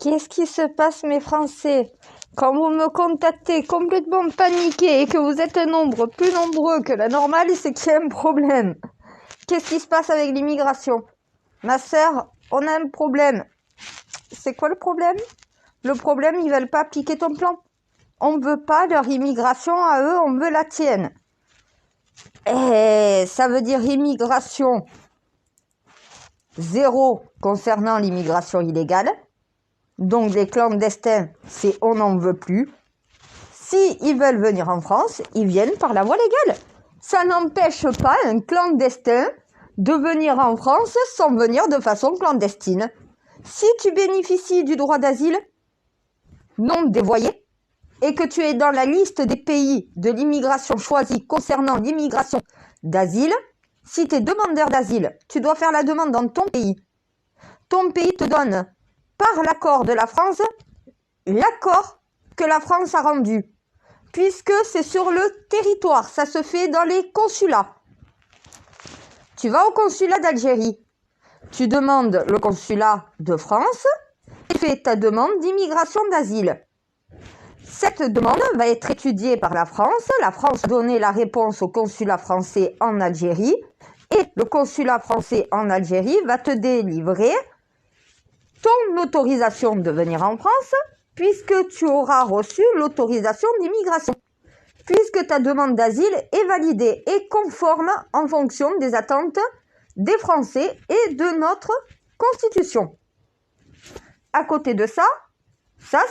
Qu'est-ce qui se passe, mes Français? Quand vous me contactez complètement paniqué et que vous êtes un nombre plus nombreux que la normale, c'est qu'il y a un problème. Qu'est-ce qui se passe avec l'immigration? Ma sœur, on a un problème. C'est quoi le problème? Le problème, ils veulent pas appliquer ton plan. On ne veut pas leur immigration à eux, on veut la tienne. Et ça veut dire immigration zéro concernant l'immigration illégale. Donc les clandestins, c'est on n'en veut plus. Si ils veulent venir en France, ils viennent par la voie légale. Ça n'empêche pas un clandestin de venir en France sans venir de façon clandestine. Si tu bénéficies du droit d'asile non dévoyé et que tu es dans la liste des pays de l'immigration choisie concernant l'immigration d'asile, si tu es demandeur d'asile, tu dois faire la demande dans ton pays. Ton pays te donne, par l'accord de la France, l'accord que la France a rendu, puisque c'est sur le territoire, ça se fait dans les consulats. Tu vas au consulat d'Algérie, tu demandes le consulat de France et fais ta demande d'immigration d'asile. Cette demande va être étudiée par la France va donner la réponse au consulat français en Algérie et le consulat français en Algérie va te délivrer ton autorisation de venir en France puisque tu auras reçu l'autorisation d'immigration, puisque ta demande d'asile est validée et conforme en fonction des attentes des Français et de notre Constitution. À côté de ça,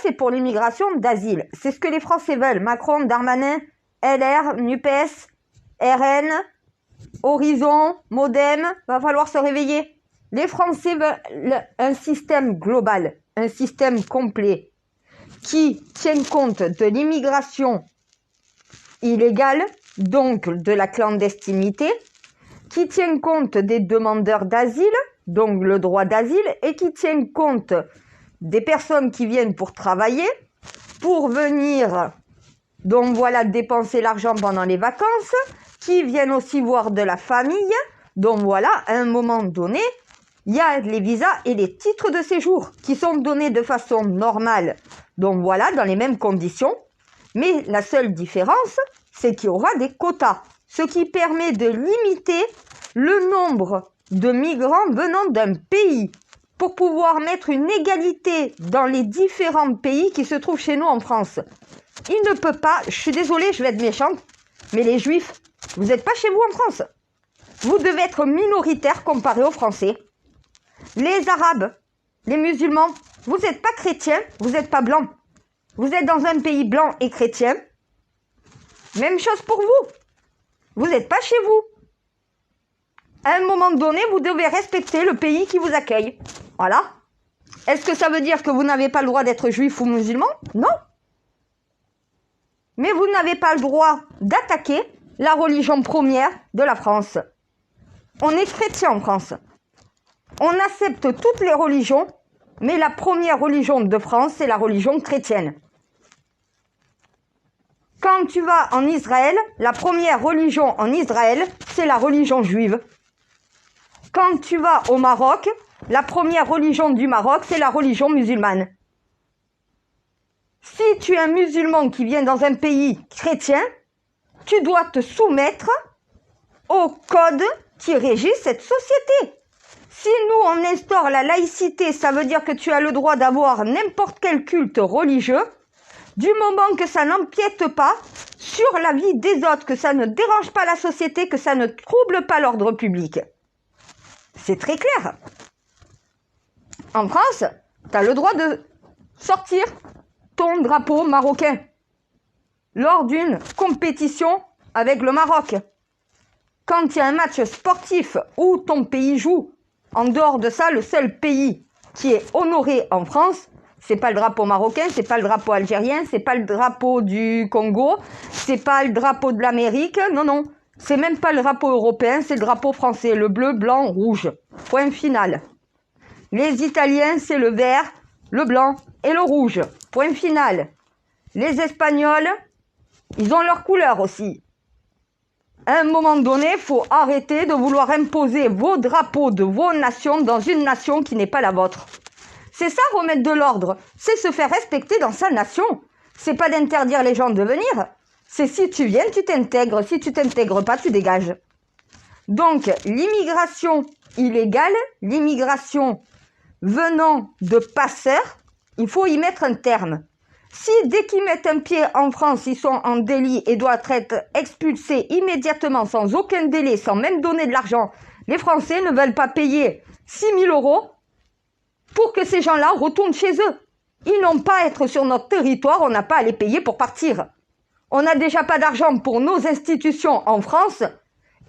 c'est pour l'immigration d'asile. C'est ce que les Français veulent. Macron, Darmanin, LR, NUPES, RN, Horizon, Modem, va falloir se réveiller. Les Français veulent un système global, un système complet qui tient compte de l'immigration illégale, donc de la clandestinité, qui tient compte des demandeurs d'asile, donc le droit d'asile, et qui tient compte des personnes qui viennent pour travailler, pour venir, donc voilà, dépenser l'argent pendant les vacances, qui viennent aussi voir de la famille, donc voilà, à un moment donné, il y a les visas et les titres de séjour qui sont donnés de façon normale, donc voilà, dans les mêmes conditions, mais la seule différence, c'est qu'il y aura des quotas, ce qui permet de limiter le nombre de migrants venant d'un pays pour pouvoir mettre une égalité dans les différents pays qui se trouvent chez nous en France. Il ne peut pas, je suis désolée, je vais être méchante, mais les Juifs, vous n'êtes pas chez vous en France. Vous devez être minoritaire comparé aux Français. Les Arabes, les musulmans, vous n'êtes pas chrétiens, vous n'êtes pas blancs. Vous êtes dans un pays blanc et chrétien. Même chose pour vous. Vous n'êtes pas chez vous. À un moment donné, vous devez respecter le pays qui vous accueille. Voilà. Est-ce que ça veut dire que vous n'avez pas le droit d'être juif ou musulman? Non. Mais vous n'avez pas le droit d'attaquer la religion première de la France. On est chrétien en France. On accepte toutes les religions, mais la première religion de France, c'est la religion chrétienne. Quand tu vas en Israël, la première religion en Israël, c'est la religion juive. Quand tu vas au Maroc, la première religion du Maroc, c'est la religion musulmane. Si tu es un musulman qui vient dans un pays chrétien, tu dois te soumettre au code qui régit cette société. Si nous, on instaure la laïcité, ça veut dire que tu as le droit d'avoir n'importe quel culte religieux, du moment que ça n'empiète pas sur la vie des autres, que ça ne dérange pas la société, que ça ne trouble pas l'ordre public. C'est très clair. En France, tu as le droit de sortir ton drapeau marocain lors d'une compétition avec le Maroc. Quand il y a un match sportif où ton pays joue, en dehors de ça, le seul pays qui est honoré en France, c'est pas le drapeau marocain, c'est pas le drapeau algérien, c'est pas le drapeau du Congo, c'est pas le drapeau de l'Amérique, non. C'est même pas le drapeau européen, c'est le drapeau français, le bleu, blanc, rouge. Point final. Les Italiens, c'est le vert, le blanc et le rouge. Point final. Les Espagnols, ils ont leur couleur aussi. À un moment donné, il faut arrêter de vouloir imposer vos drapeaux de vos nations dans une nation qui n'est pas la vôtre. C'est ça, remettre de l'ordre. C'est se faire respecter dans sa nation. C'est pas d'interdire les gens de venir. C'est si tu viens, tu t'intègres. Si tu t'intègres pas, tu dégages. Donc, l'immigration illégale, l'immigration venant de passeurs, il faut y mettre un terme. Si dès qu'ils mettent un pied en France, ils sont en délit et doivent être expulsés immédiatement, sans aucun délai, sans même donner de l'argent, les Français ne veulent pas payer 6 000 € pour que ces gens-là retournent chez eux. Ils n'ont pas à être sur notre territoire, on n'a pas à les payer pour partir. On n'a déjà pas d'argent pour nos institutions en France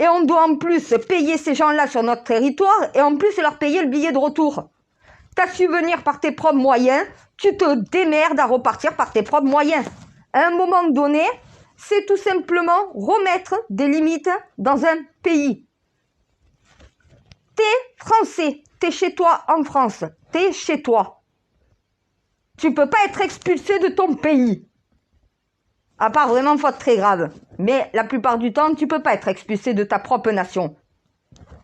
et on doit en plus payer ces gens-là sur notre territoire et en plus leur payer le billet de retour. T'as su venir par tes propres moyens, tu te démerdes à repartir par tes propres moyens. À un moment donné, c'est tout simplement remettre des limites dans un pays. T'es français, t'es chez toi en France, t'es chez toi. Tu peux pas être expulsé de ton pays. À part vraiment faute très grave. Mais la plupart du temps, tu peux pas être expulsé de ta propre nation.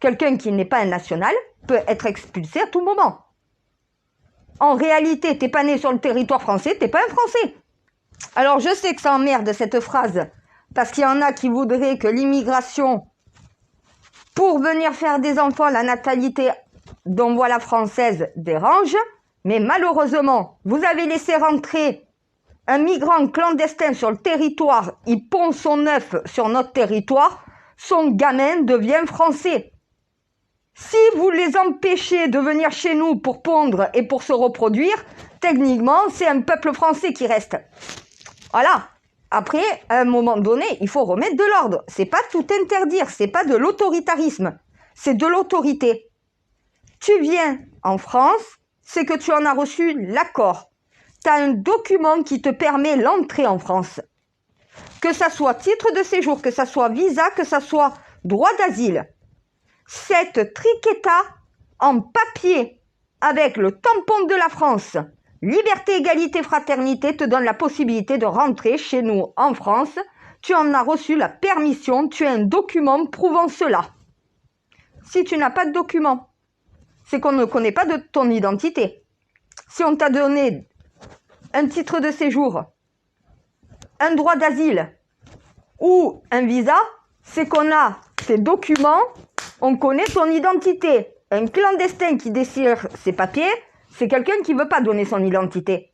Quelqu'un qui n'est pas un national peut être expulsé à tout moment. En réalité, t'es pas né sur le territoire français, t'es pas un Français. Alors je sais que ça emmerde cette phrase, parce qu'il y en a qui voudraient que l'immigration, pour venir faire des enfants, la natalité dont voilà française dérange, mais malheureusement, vous avez laissé rentrer un migrant clandestin sur le territoire, il pond son œuf sur notre territoire, son gamin devient français. Si vous les empêchez de venir chez nous pour pondre et pour se reproduire, techniquement, c'est un peuple français qui reste. Voilà. Après, à un moment donné, il faut remettre de l'ordre. C'est pas tout interdire, c'est pas de l'autoritarisme, c'est de l'autorité. Tu viens en France, c'est que tu en as reçu l'accord. Tu as un document qui te permet l'entrée en France. Que ça soit titre de séjour, que ça soit visa, que ça soit droit d'asile. Cette triqueta en papier avec le tampon de la France, liberté, égalité, fraternité, te donne la possibilité de rentrer chez nous en France. Tu en as reçu la permission, tu as un document prouvant cela. Si tu n'as pas de document, c'est qu'on ne connaît pas de ton identité. Si on t'a donné un titre de séjour, un droit d'asile ou un visa, c'est qu'on a ces documents, on connaît son identité. Un clandestin qui désire ses papiers, c'est quelqu'un qui ne veut pas donner son identité.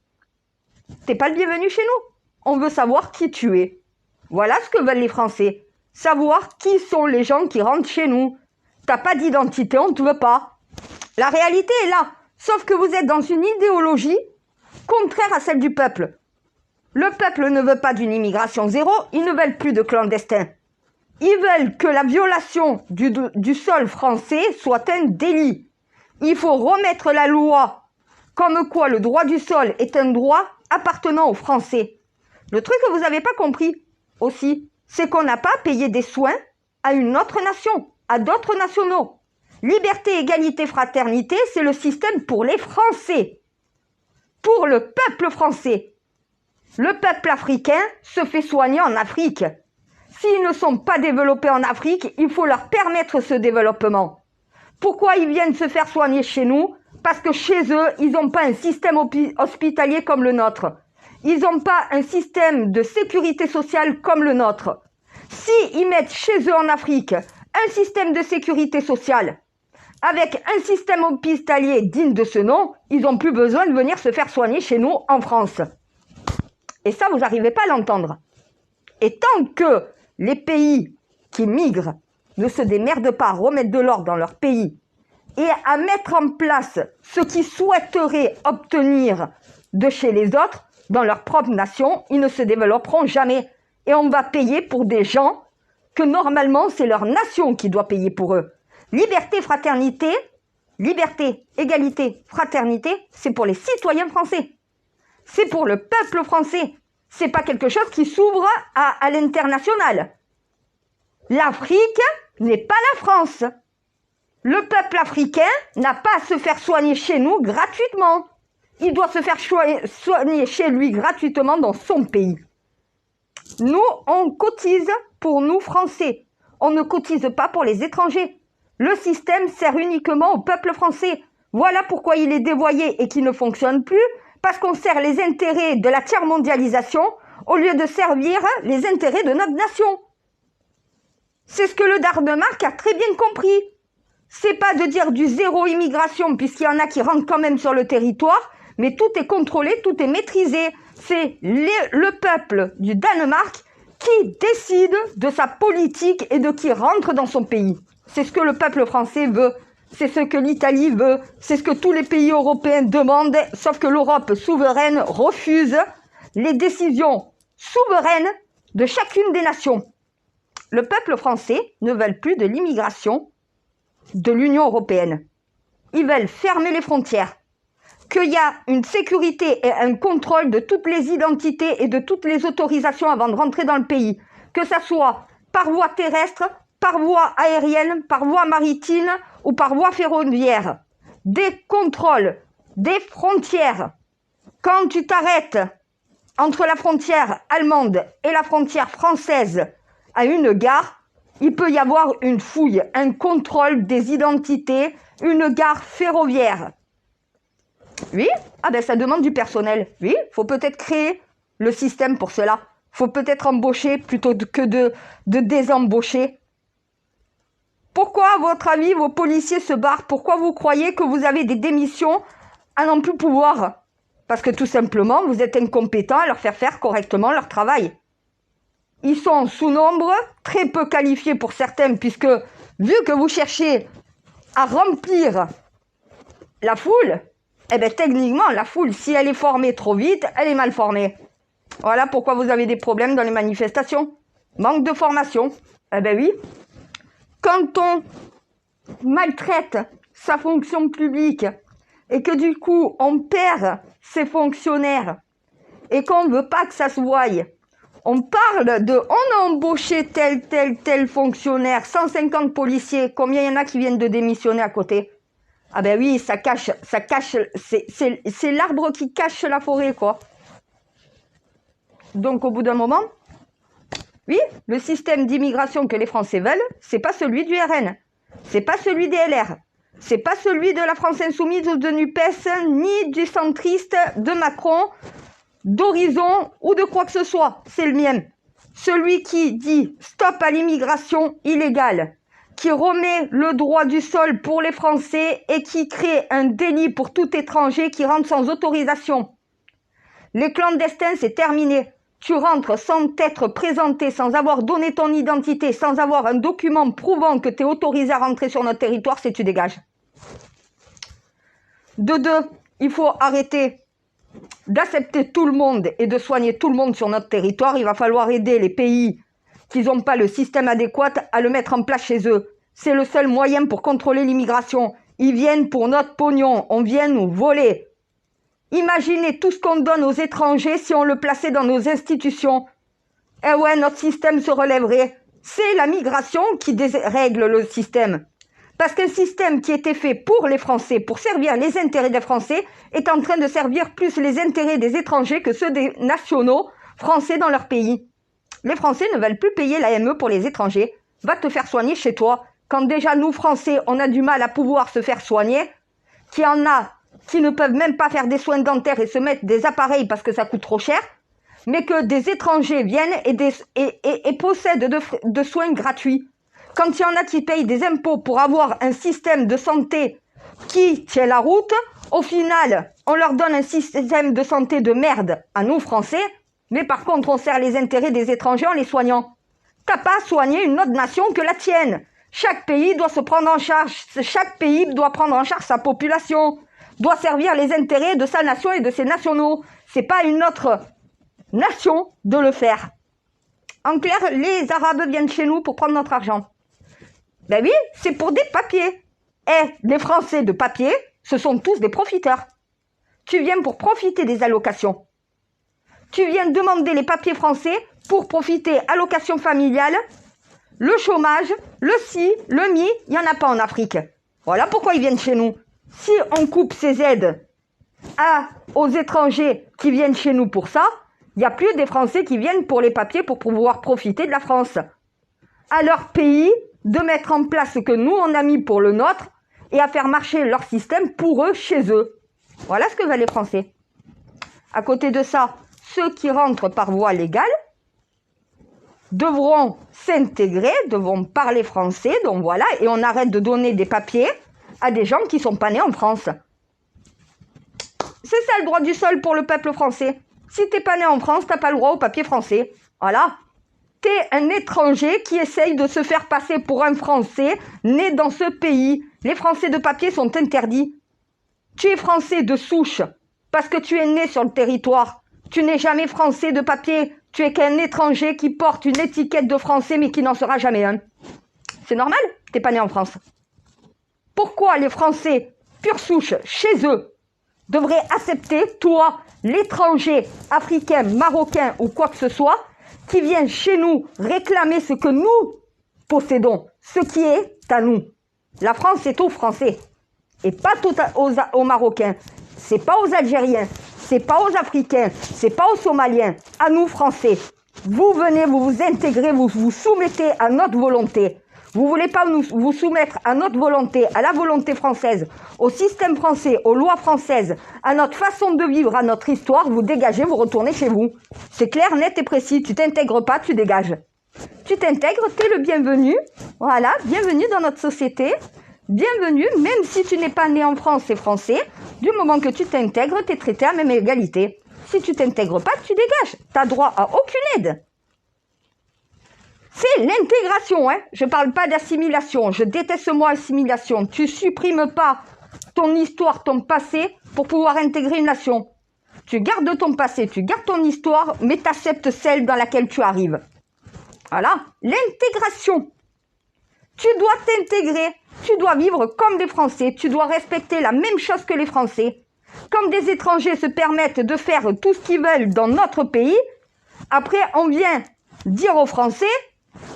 T'es pas le bienvenu chez nous. On veut savoir qui tu es. Voilà ce que veulent les Français. Savoir qui sont les gens qui rentrent chez nous. T'as pas d'identité, on ne te veut pas. La réalité est là. Sauf que vous êtes dans une idéologie contraire à celle du peuple. Le peuple ne veut pas d'une immigration zéro, ils ne veulent plus de clandestins. Ils veulent que la violation du sol français soit un délit. Il faut remettre la loi comme quoi le droit du sol est un droit appartenant aux Français. Le truc que vous n'avez pas compris aussi, c'est qu'on n'a pas payé des soins à une autre nation, à d'autres nationaux. Liberté, égalité, fraternité, c'est le système pour les Français. Pour le peuple français. Le peuple africain se fait soigner en Afrique. S'ils ne sont pas développés en Afrique, il faut leur permettre ce développement. Pourquoi ils viennent se faire soigner chez nous? Parce que chez eux, ils n'ont pas un système hospitalier comme le nôtre. Ils n'ont pas un système de sécurité sociale comme le nôtre. S'ils mettent chez eux en Afrique un système de sécurité sociale, avec un système hospitalier digne de ce nom, ils n'ont plus besoin de venir se faire soigner chez nous en France. Et ça, vous n'arrivez pas à l'entendre. Et tant que les pays qui migrent ne se démerdent pas à remettre de l'ordre dans leur pays et à mettre en place ce qu'ils souhaiteraient obtenir de chez les autres, dans leur propre nation, ils ne se développeront jamais. Et on va payer pour des gens que normalement, c'est leur nation qui doit payer pour eux. Liberté, fraternité, liberté, égalité, fraternité, c'est pour les citoyens français. C'est pour le peuple français. C'est pas quelque chose qui s'ouvre à l'international. L'Afrique n'est pas la France. Le peuple africain n'a pas à se faire soigner chez nous gratuitement. Il doit se faire soigner chez lui gratuitement dans son pays. Nous, on cotise pour nous Français. On ne cotise pas pour les étrangers. Le système sert uniquement au peuple français. Voilà pourquoi il est dévoyé et qu'il ne fonctionne plus, parce qu'on sert les intérêts de la tiers-mondialisation au lieu de servir les intérêts de notre nation. C'est ce que le Danemark a très bien compris. C'est pas de dire du zéro immigration, puisqu'il y en a qui rentrent quand même sur le territoire, mais tout est contrôlé, tout est maîtrisé. C'est le peuple du Danemark qui décide de sa politique et de qui rentre dans son pays. C'est ce que le peuple français veut, c'est ce que l'Italie veut, c'est ce que tous les pays européens demandent, sauf que l'Europe souveraine refuse les décisions souveraines de chacune des nations. Le peuple français ne veut plus de l'immigration de l'Union européenne. Ils veulent fermer les frontières, qu'il y a une sécurité et un contrôle de toutes les identités et de toutes les autorisations avant de rentrer dans le pays, que ça soit par voie terrestre, par voie aérienne, par voie maritime ou par voie ferroviaire. Des contrôles, des frontières. Quand tu t'arrêtes entre la frontière allemande et la frontière française à une gare, il peut y avoir une fouille, un contrôle des identités, une gare ferroviaire. Oui, ça demande du personnel. Oui, il faut peut-être créer le système pour cela. Il faut peut-être embaucher plutôt que de désembaucher. Pourquoi, à votre avis, vos policiers se barrent? Pourquoi vous croyez que vous avez des démissions à n'en plus pouvoir? Parce que tout simplement, vous êtes incompétents à leur faire correctement leur travail. Ils sont sous nombre, très peu qualifiés pour certains, puisque vu que vous cherchez à remplir la foule, techniquement, la foule, si elle est formée trop vite, elle est mal formée. Voilà pourquoi vous avez des problèmes dans les manifestations. Manque de formation. Oui. Quand on maltraite sa fonction publique et que du coup, on perd ses fonctionnaires et qu'on ne veut pas que ça se voie, on parle de « on a embauché tel fonctionnaire, 150 policiers, combien il y en a qui viennent de démissionner à côté ?» Oui, ça cache, c'est l'arbre qui cache la forêt, quoi. Donc, au bout d'un moment, oui, le système d'immigration que les Français veulent, c'est pas celui du RN, c'est pas celui des LR, c'est pas celui de la France Insoumise ou de NUPES, ni du centriste, de Macron, d'Horizon ou de quoi que ce soit, c'est le mien. Celui qui dit stop à l'immigration illégale, qui remet le droit du sol pour les Français et qui crée un délit pour tout étranger qui rentre sans autorisation. Les clandestins, c'est terminé. Tu rentres sans t'être présenté, sans avoir donné ton identité, sans avoir un document prouvant que tu es autorisé à rentrer sur notre territoire, c'est tu dégages. De deux, il faut arrêter d'accepter tout le monde et de soigner tout le monde sur notre territoire. Il va falloir aider les pays qui n'ont pas le système adéquat à le mettre en place chez eux. C'est le seul moyen pour contrôler l'immigration. Ils viennent pour notre pognon, on vient nous voler. Imaginez tout ce qu'on donne aux étrangers si on le plaçait dans nos institutions. Notre système se relèverait. C'est la migration qui dérègle le système. Parce qu'un système qui était fait pour les Français, pour servir les intérêts des Français, est en train de servir plus les intérêts des étrangers que ceux des nationaux français dans leur pays. Les Français ne veulent plus payer l'AME pour les étrangers. Va te faire soigner chez toi. Quand déjà nous, Français, on a du mal à pouvoir se faire soigner, qu'il y en a qui ne peuvent même pas faire des soins dentaires et se mettre des appareils parce que ça coûte trop cher, mais que des étrangers viennent et possèdent de soins gratuits. Quand il y en a qui payent des impôts pour avoir un système de santé qui tient la route, au final, on leur donne un système de santé de merde à nous, Français, mais par contre, on sert les intérêts des étrangers en les soignant. T'as pas soigné une autre nation que la tienne. Chaque pays doit se prendre en charge. Chaque pays doit prendre en charge sa population, doit servir les intérêts de sa nation et de ses nationaux. C'est pas une autre nation de le faire. En clair, les Arabes viennent chez nous pour prendre notre argent. Oui, c'est pour des papiers. Les Français de papier, ce sont tous des profiteurs. Tu viens pour profiter des allocations. Tu viens demander les papiers français pour profiter allocation familiale, le chômage, le ci, le mi, il n'y en a pas en Afrique. Voilà pourquoi ils viennent chez nous. Si on coupe ces aides aux étrangers qui viennent chez nous pour ça, il n'y a plus des Français qui viennent pour les papiers pour pouvoir profiter de la France. À leur pays, de mettre en place ce que nous, on a mis pour le nôtre et à faire marcher leur système pour eux, chez eux. Voilà ce que veulent les Français. À côté de ça, ceux qui rentrent par voie légale devront s'intégrer, devront parler français, donc voilà, et on arrête de donner des papiers à des gens qui ne sont pas nés en France. C'est ça le droit du sol pour le peuple français. Si t'es pas né en France, t'as pas le droit au papier français. Voilà. T'es un étranger qui essaye de se faire passer pour un Français né dans ce pays. Les Français de papier sont interdits. Tu es Français de souche parce que tu es né sur le territoire. Tu n'es jamais Français de papier. Tu es qu'un étranger qui porte une étiquette de Français mais qui n'en sera jamais un. C'est normal, t'es pas né en France. Pourquoi les Français pure souche chez eux devraient accepter, toi, l'étranger, africain, marocain ou quoi que ce soit, qui vient chez nous réclamer ce que nous possédons, ce qui est à nous. La France, c'est aux Français et pas tout aux Marocains. C'est pas aux Algériens, c'est pas aux Africains, c'est pas aux Somaliens. À nous, Français. Vous venez, vous vous intégrez, vous vous soumettez à notre volonté. Vous voulez pas vous soumettre à notre volonté, à la volonté française, au système français, aux lois françaises, à notre façon de vivre, à notre histoire, vous dégagez, vous retournez chez vous. C'est clair, net et précis. Tu t'intègres pas, tu dégages. Tu t'intègres, t'es le bienvenu. Voilà, bienvenue dans notre société. Bienvenue, même si tu n'es pas né en France et français, du moment que tu t'intègres, tu es traité à même égalité. Si tu t'intègres pas, tu dégages. Tu n'as droit à aucune aide. C'est l'intégration, hein. Je parle pas d'assimilation. Je déteste ce mot assimilation. Tu supprimes pas ton histoire, ton passé pour pouvoir intégrer une nation. Tu gardes ton passé, tu gardes ton histoire, mais tu acceptes celle dans laquelle tu arrives. Voilà, l'intégration. Tu dois t'intégrer, tu dois vivre comme des Français, tu dois respecter la même chose que les Français. Comme des étrangers se permettent de faire tout ce qu'ils veulent dans notre pays, après on vient dire aux Français,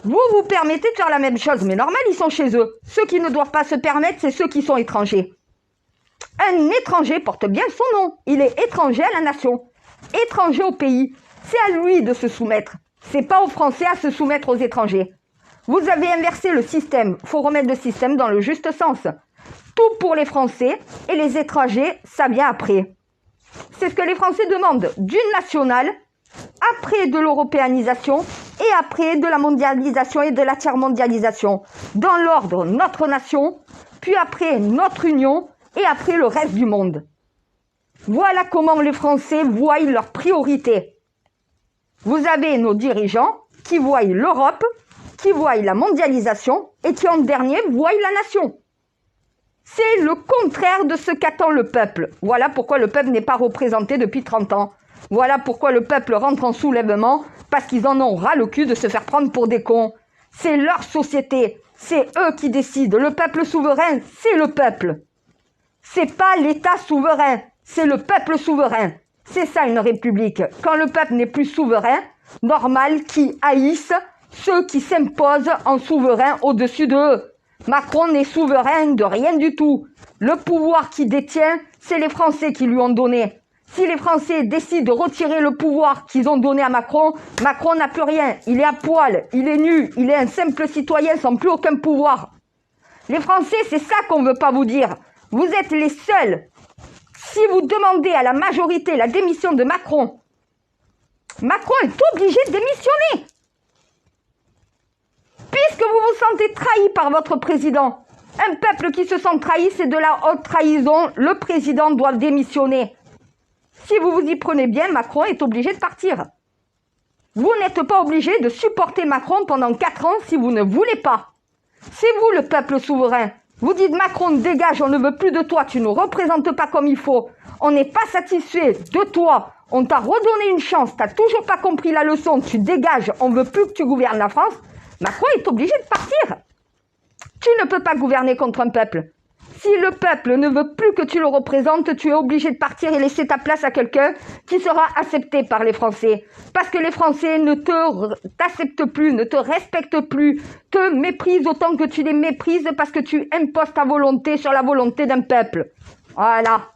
vous vous permettez de faire la même chose, mais normal, ils sont chez eux. Ceux qui ne doivent pas se permettre, c'est ceux qui sont étrangers. Un étranger porte bien son nom, il est étranger à la nation, étranger au pays. C'est à lui de se soumettre, c'est pas aux Français à se soumettre aux étrangers. Vous avez inversé le système, il faut remettre le système dans le juste sens. Tout pour les Français et les étrangers, ça vient après. C'est ce que les Français demandent d'une nationale, après de l'européanisation et après de la mondialisation et de la tiers-mondialisation. Dans l'ordre, notre nation, puis après notre union et après le reste du monde. Voilà comment les Français voient leurs priorités. Vous avez nos dirigeants qui voient l'Europe, qui voient la mondialisation et qui en dernier voient la nation. C'est le contraire de ce qu'attend le peuple. Voilà pourquoi le peuple n'est pas représenté depuis 30 ans. Voilà pourquoi le peuple rentre en soulèvement, parce qu'ils en ont ras le cul de se faire prendre pour des cons. C'est leur société, c'est eux qui décident. Le peuple souverain, c'est le peuple. C'est pas l'État souverain, c'est le peuple souverain. C'est ça une république. Quand le peuple n'est plus souverain, normal qu'ils haïssent ceux qui s'imposent en souverain au-dessus d'eux. Macron n'est souverain de rien du tout. Le pouvoir qu'il détient, c'est les Français qui lui ont donné. Si les Français décident de retirer le pouvoir qu'ils ont donné à Macron, Macron n'a plus rien. Il est à poil, il est nu, il est un simple citoyen sans plus aucun pouvoir. Les Français, c'est ça qu'on ne veut pas vous dire. Vous êtes les seuls. Si vous demandez à la majorité la démission de Macron, Macron est obligé de démissionner. Puisque vous vous sentez trahi par votre président. Un peuple qui se sent trahi, c'est de la haute trahison. Le président doit démissionner. Si vous vous y prenez bien, Macron est obligé de partir. Vous n'êtes pas obligé de supporter Macron pendant 4 ans si vous ne voulez pas. C'est vous le peuple souverain. Vous dites Macron, dégage, on ne veut plus de toi, tu ne nous représentes pas comme il faut. On n'est pas satisfait de toi. On t'a redonné une chance, tu n'as toujours pas compris la leçon, tu dégages, on ne veut plus que tu gouvernes la France. Macron est obligé de partir. Tu ne peux pas gouverner contre un peuple. Si le peuple ne veut plus que tu le représentes, tu es obligé de partir et laisser ta place à quelqu'un qui sera accepté par les Français. Parce que les Français ne t'acceptent plus, ne te respectent plus, te méprisent autant que tu les méprises parce que tu imposes ta volonté sur la volonté d'un peuple. Voilà.